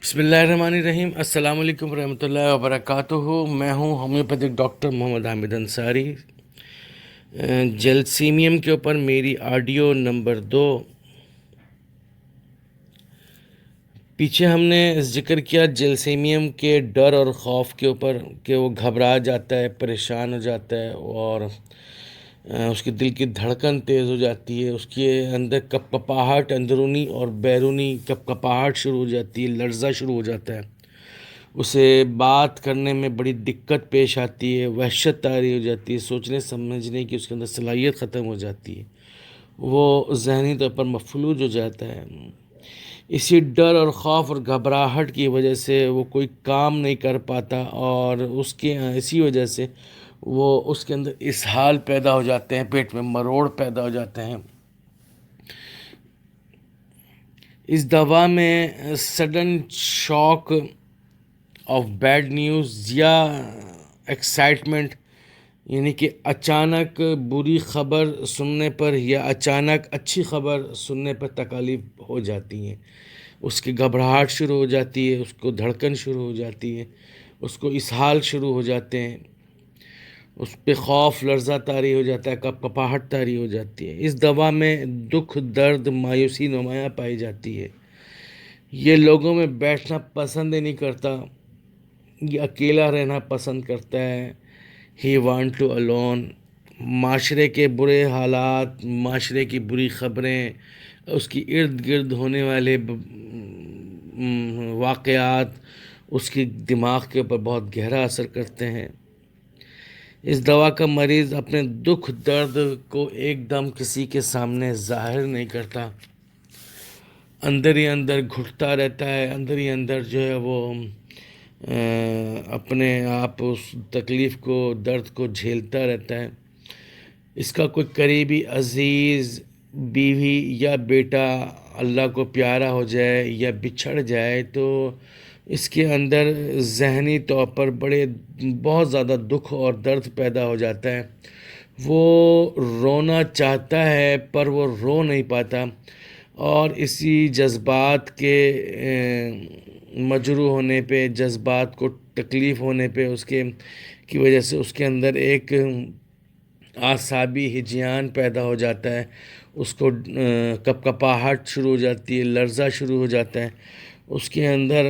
بسم اللہ الرحمن الرحیم۔ السلام علیکم ورحمۃ اللہ وبرکاتہ۔ میں ہوں ہومیوپیتھک ڈاکٹر محمد حامد انصاری۔ جلسیمیم کے اوپر میری آڈیو نمبر 2۔ پیچھے ہم نے ذکر کیا جلسیمیم کے ڈر اور خوف کے اوپر کہ وہ گھبرا جاتا ہے، پریشان ہو جاتا ہے، اور اس کے دل کی دھڑکن تیز ہو جاتی ہے، اس کے اندر کپ کپاہٹ اندرونی اور بیرونی کپ کپاہٹ شروع ہو جاتی ہے، لرزہ شروع ہو جاتا ہے، اسے بات کرنے میں بڑی دقت پیش آتی ہے، وحشت طاری ہو جاتی ہے، سوچنے سمجھنے کی اس کے اندر صلاحیت ختم ہو جاتی ہے، وہ ذہنی طور پر مفلوج ہو جاتا ہے۔ اسی ڈر اور خوف اور گھبراہٹ کی وجہ سے وہ کوئی کام نہیں کر پاتا، اور اسی وجہ سے وہ اس کے اندر اسہال پیدا ہو جاتے ہیں، پیٹ میں مروڑ پیدا ہو جاتے ہیں۔ اس دوا میں sudden shock of bad news یا ایکسائٹمنٹ، یعنی کہ اچانک بری خبر سننے پر یا اچانک اچھی خبر سننے پر تکالیف ہو جاتی ہیں، اس کی گھبراہٹ شروع ہو جاتی ہے، اس کو دھڑکن شروع ہو جاتی ہے، اس کو اسہال شروع ہو جاتے ہیں، اس پہ خوف لرزہ طاری ہو جاتا ہے، کپ کپاہٹ طاری ہو جاتی ہے۔ اس دوا میں دکھ، درد، مایوسی نمایاں پائی جاتی ہے۔ یہ لوگوں میں بیٹھنا پسند ہی نہیں کرتا، یہ اکیلا رہنا پسند کرتا ہے۔ ہی وانٹ ٹو الون۔ معاشرے کے برے حالات، معاشرے کی بری خبریں، اس کی ارد گرد ہونے والے واقعات اس کی دماغ کے اوپر بہت گہرا اثر کرتے ہیں۔ اس دوا کا مریض اپنے دکھ درد کو ایک دم کسی کے سامنے ظاہر نہیں کرتا، اندر ہی اندر گھٹتا رہتا ہے، اندر ہی اندر جو ہے وہ اپنے آپ اس تکلیف کو، درد کو جھیلتا رہتا ہے۔ اس کا کوئی قریبی عزیز، بیوی یا بیٹا اللہ کو پیارا ہو جائے یا بچھڑ جائے تو اس کے اندر ذہنی طور پر بہت زیادہ دکھ اور درد پیدا ہو جاتا ہے۔ وہ رونا چاہتا ہے پر وہ رو نہیں پاتا، اور اسی جذبات کے مجروح ہونے پہ، جذبات کو تکلیف ہونے پہ کی وجہ سے اس کے اندر ایک اعصابی ہجیان پیدا ہو جاتا ہے، اس کو کپ کپاہٹ شروع ہو جاتی ہے، لرزہ شروع ہو جاتا ہے، اس کے اندر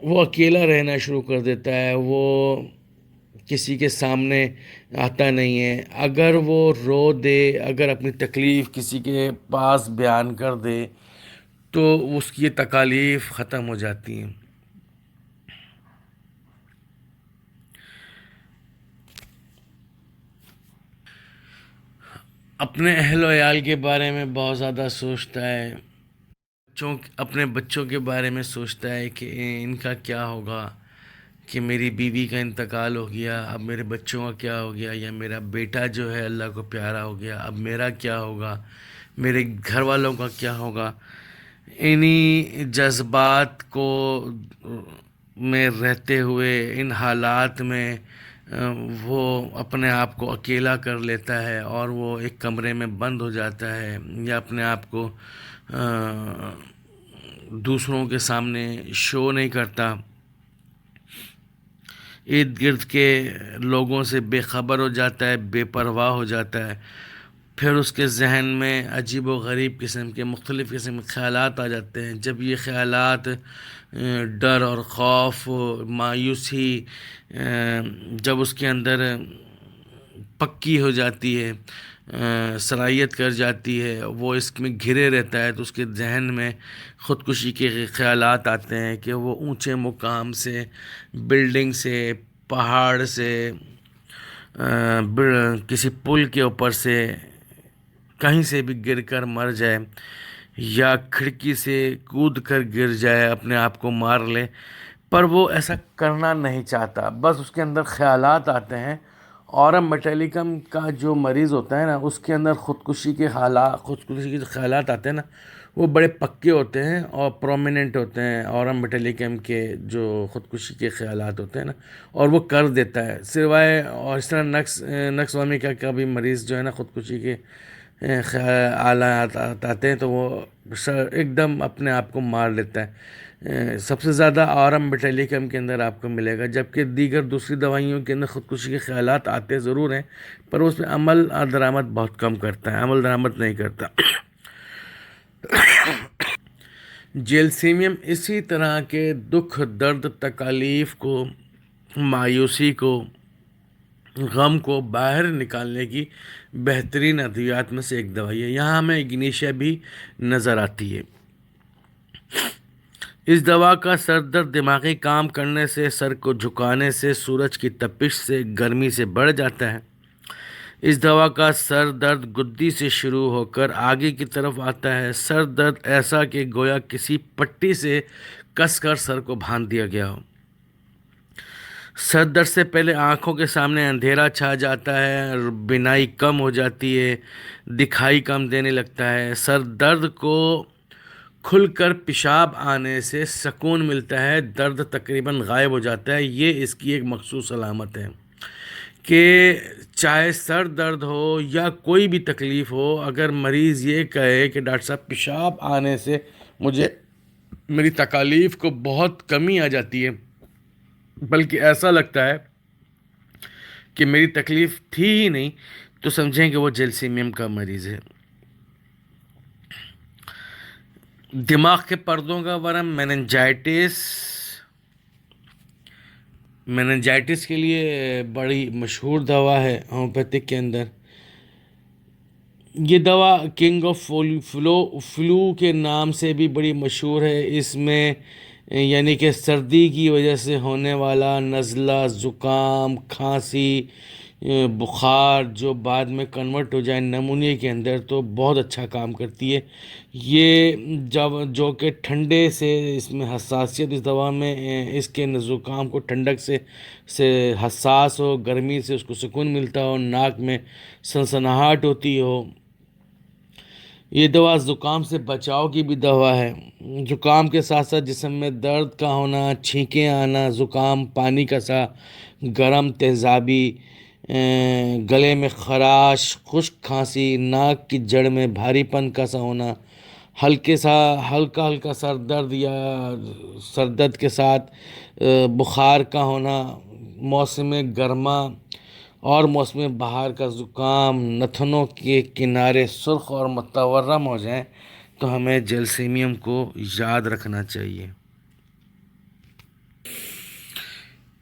وہ اکیلا رہنا شروع کر دیتا ہے، وہ کسی کے سامنے آتا نہیں ہے۔ اگر وہ رو دے، اگر اپنی تکلیف کسی کے پاس بیان کر دے تو اس کی تکالیف ختم ہو جاتی ہیں۔ اپنے اہل و عیال کے بارے میں بہت زیادہ سوچتا ہے، اپنے بچوں کے بارے میں سوچتا ہے کہ ان کا کیا ہوگا، کہ میری بیوی کا انتقال ہو گیا، اب میرے بچوں کا کیا ہو گیا، یا میرا بیٹا جو ہے اللہ کو پیارا ہو گیا، اب میرا کیا ہوگا، میرے گھر والوں کا کیا ہوگا۔ انہی جذبات کو میں رہتے ہوئے، ان حالات میں وہ اپنے آپ کو اکیلا کر لیتا ہے، اور وہ ایک کمرے میں بند ہو جاتا ہے، یا اپنے آپ کو دوسروں کے سامنے شو نہیں کرتا، ارد گرد کے لوگوں سے بے خبر ہو جاتا ہے، بے پرواہ ہو جاتا ہے۔ پھر اس کے ذہن میں عجیب و غریب قسم کے، مختلف قسم کے خیالات آ جاتے ہیں۔ جب یہ خیالات، ڈر اور خوف، مایوسی جب اس کے اندر پکی ہو جاتی ہے، صلاحیت کر جاتی ہے، وہ اس میں گھرے رہتا ہے، تو اس کے ذہن میں خودکشی کے خیالات آتے ہیں کہ وہ اونچے مقام سے، بلڈنگ سے، پہاڑ سے، کسی پل کے اوپر سے، کہیں سے بھی گر کر مر جائے، یا کھڑکی سے کود کر گر جائے، اپنے آپ کو مار لے، پر وہ ایسا کرنا نہیں چاہتا، بس اس کے اندر خیالات آتے ہیں۔ اورم میٹیلیکم کا جو مریض ہوتا ہے نا، اس کے اندر خودکشی کے جو خیالات آتے ہیں نا، وہ بڑے پکے ہوتے ہیں اور پرومیننٹ ہوتے ہیں۔ اورم میٹیلیکم کے جو خودکشی کے خیالات ہوتے ہیں نا، اور وہ کر دیتا ہے، سوائے اور اس طرح نقص وامی کا بھی مریض جو ہے نا خودکشی کے آلات آتے ہیں تو وہ ایک دم اپنے آپ کو مار لیتا ہے۔ سب سے زیادہ آرم بٹیلیکم کے اندر آپ کو ملے گا، جبکہ دیگر دوسری دوائیوں کے اندر خودکشی کے خیالات آتے ضرور ہیں، پر اس میں عمل درآمد بہت کم کرتا ہے، عمل درآمد نہیں کرتا۔ جیلسیمیم اسی طرح کے دکھ، درد، تکالیف کو، مایوسی کو، غم کو باہر نکالنے کی بہترین ادویات میں سے ایک دوائی ہے۔ یہاں ہمیں اگنیشیا بھی نظر آتی ہے۔ اس دوا کا سر درد دماغی کام کرنے سے، سر کو جھکانے سے، سورج کی تپش سے، گرمی سے بڑھ جاتا ہے۔ اس دوا کا سر درد گدی سے شروع ہو کر آگے کی طرف آتا ہے۔ سر درد ایسا کہ گویا کسی پٹی سے کس کر سر کو باندھ دیا گیا ہو۔ سر درد سے پہلے آنکھوں کے سامنے اندھیرا چھا جاتا ہے، بینائی کم ہو جاتی ہے، دکھائی کم دینے لگتا ہے۔ سر درد کو کھل کر پیشاب آنے سے سکون ملتا ہے، درد تقریباً غائب ہو جاتا ہے۔ یہ اس کی ایک مخصوص علامت ہے کہ چاہے سر درد ہو یا کوئی بھی تکلیف ہو، اگر مریض یہ کہے کہ ڈاکٹر صاحب پیشاب آنے سے مجھے میری تکالیف کو بہت کمی آ جاتی ہے، بلکہ ایسا لگتا ہے کہ میری تکلیف تھی ہی نہیں، تو سمجھیں کہ وہ جیلسیمیم کا مریض ہے۔ دماغ کے پردوں کا ورم، میننجائٹس کے لیے بڑی مشہور دوا ہے ہومیوپیتھک کے اندر۔ یہ دوا کنگ آف فلو کے نام سے بھی بڑی مشہور ہے۔ اس میں یعنی کہ سردی کی وجہ سے ہونے والا نزلہ، زکام، کھانسی، بخار جو بعد میں کنورٹ ہو جائے نمونیا کے اندر، تو بہت اچھا کام کرتی ہے۔ یہ جو کہ ٹھنڈے سے اس میں حساسیت اس دوا میں، اس کے زکام کو ٹھنڈک سے حساس ہو، گرمی سے اس کو سکون ملتا ہو، ناک میں سنسناہٹ ہوتی ہو۔ یہ دوا زکام سے بچاؤ کی بھی دوا ہے۔ زکام کے ساتھ ساتھ جسم میں درد کا ہونا، چھینکیں آنا، زکام، پانی کا سا، گرم تیزابی، گلے میں خراش، خشک کھانسی، ناک کی جڑ میں بھاری پن کا سا ہونا، ہلکا سر درد یا سر درد کے ساتھ بخار کا ہونا، موسم گرما اور موسم بہار کا زکام، نتنوں کے کنارے سرخ اور متورم ہو جائیں، تو ہمیں جیلسیمیم کو یاد رکھنا چاہیے۔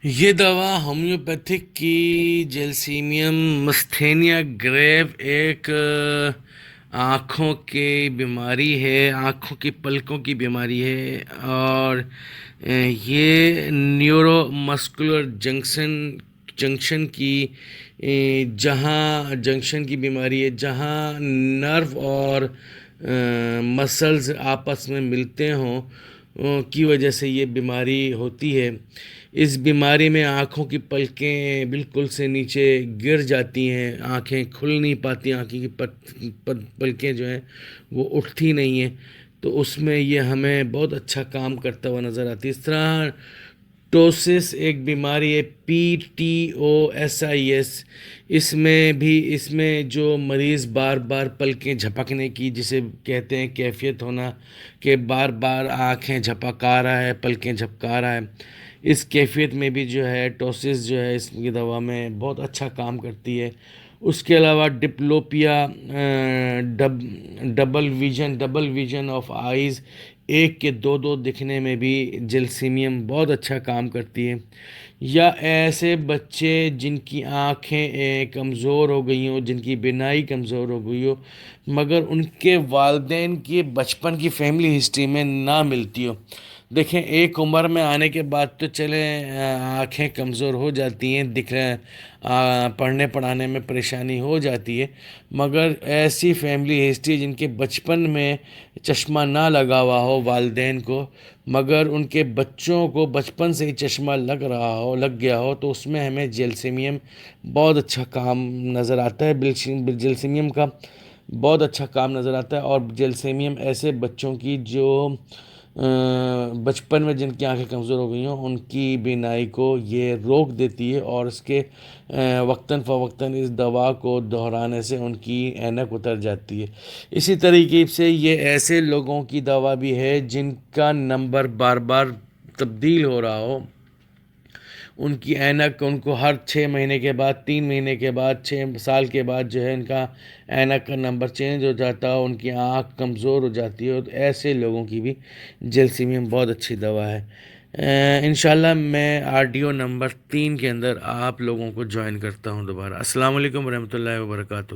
یہ دوا ہومیوپیتھک کی جیلسیمیم مستھینیا گریو ایک آنکھوں کی بیماری ہے، آنکھوں کی پلکوں کی بیماری ہے، اور یہ نیورو مسکولر جنکشن کی جنکشن کی بیماری ہے، جہاں نرو اور مسلز آپس میں ملتے ہوں کی وجہ سے یہ بیماری ہوتی ہے۔ اس بیماری میں آنکھوں کی پلکیں بالکل سے نیچے گر جاتی ہیں، آنکھیں کھل نہیں پاتی، آنکھیں کی پلکیں جو ہیں وہ اٹھتی نہیں ہیں، تو اس میں یہ ہمیں بہت اچھا کام کرتا ہوا نظر آتی ہے۔ اس طرح ٹوسس ایک بیماری ہے، PTOSIS، اس میں جو مریض بار بار پلکیں جھپکنے کی، جسے کہتے ہیں کیفیت ہونا، کہ بار بار آنکھیں جھپکا رہا ہے، پلکیں جھپکا رہا ہے، اس کیفیت میں بھی جو ہے ٹوسس جو ہے اس کی دوا میں بہت اچھا کام کرتی ہے۔ اس کے علاوہ ڈپلوپیا، ڈبل ویژن آف آئیز، ایک کے دو دکھنے میں بھی جیلسیمیم بہت اچھا کام کرتی ہے۔ یا ایسے بچے جن کی آنکھیں کمزور ہو گئی ہوں، جن کی بینائی کمزور ہو گئی ہو، مگر ان کے والدین کی بچپن کی فیملی ہسٹری میں نہ ملتی ہو۔ دیکھیں، ایک عمر میں آنے کے بعد تو چلیں آنکھیں کمزور ہو جاتی ہیں، پڑھنے پڑھانے میں پریشانی ہو جاتی ہے، مگر ایسی فیملی ہسٹری جن کے بچپن میں چشمہ نہ لگا ہوا ہو والدین کو، مگر ان کے بچوں کو بچپن سے ہی چشمہ لگ گیا ہو، تو اس میں ہمیں جیلسیمیم بہت اچھا کام نظر آتا ہے۔ جیلسیمیم کا بہت اچھا کام نظر آتا ہے، اور جیلسیمیم ایسے بچوں کی جو بچپن میں جن کی آنکھیں کمزور ہو گئی ہوں ان کی بینائی کو یہ روک دیتی ہے، اور اس کے وقتاً فوقتاً اس دوا کو دہرانے سے ان کی اینک اتر جاتی ہے۔ اسی طریقے سے یہ ایسے لوگوں کی دوا بھی ہے جن کا نمبر بار بار تبدیل ہو رہا ہو، ان کی اینک ان کو ہر 6 مہینے کے بعد، 3 مہینے کے بعد، 6 سال کے بعد جو ہے ان کا اینک کا نمبر چینج ہو جاتا ہے، ان کی آنکھ کمزور ہو جاتی ہے، تو ایسے لوگوں کی بھی جلسیمیم بہت اچھی دوا ہے۔ انشاءاللہ میں آڈیو نمبر 3 کے اندر آپ لوگوں کو جوائن کرتا ہوں دوبارہ۔ السلام علیکم ورحمۃ اللہ وبرکاتہ۔